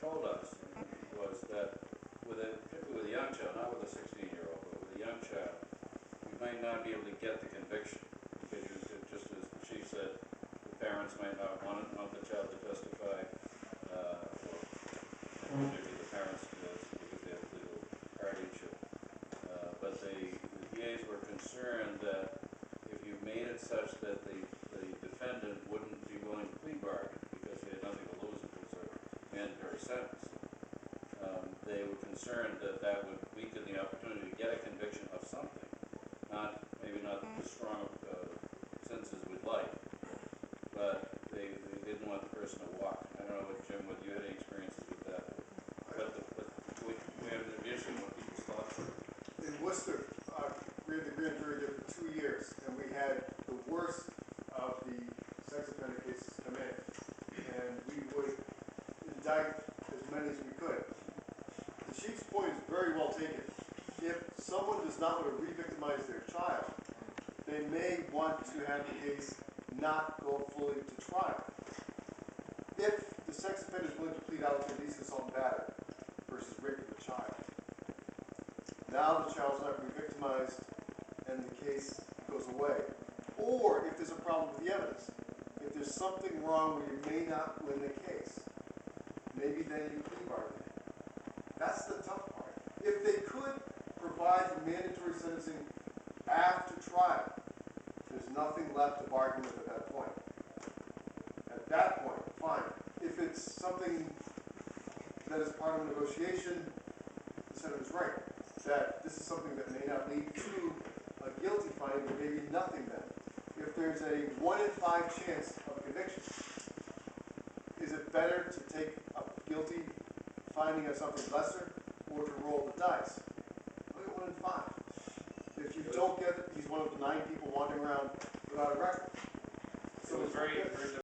told us was that particularly with a young child, not with a 16-year-old, but with a young child, you might not be able to get the conviction. Because just as the chief said, the parents might not want the child to testify, or maybe the parents because they have legal guardianship. But the DAs were concerned that if you made it such that the defendant wouldn't be willing to plea bargain because he had nothing to lose if it was a mandatory sentence, they were concerned that that would weaken the opportunity to get a conviction of something. Maybe not as strong sentences we'd like, but they didn't want the person to walk. I don't know what, Jim, whether you had any experiences with that, but we have an issue what people's thoughts are. In Worcester, we had the grand jury there for 2 years, and we had the worst of the sex offender cases come in, and we would indict as many as we could. The chief's point is very well taken. If someone does not want to re-victimize their child, they may want to have the case not go fully to trial. If the sex offender is willing to plead out to at least assault and battery versus rape of a child, now the child's not re-victimized and the case goes away. Or if there's a problem with the evidence, if there's something wrong where you may not win the case, maybe then you plea bargain. That's the tough part. If they could provide for mandatory sentencing after trial, there's nothing left to bargain with at that point. At that point, fine. If it's something that is part of a negotiation, the senator's right, that this is something that may not lead to a guilty finding, or maybe nothing then. If there's a 1 in 5 chance of conviction, is it better to take a guilty finding of something lesser, or to roll the dice? Look at 1 in 5. If you don't get it, he's one of the 9 people wandering around without a record. So it was very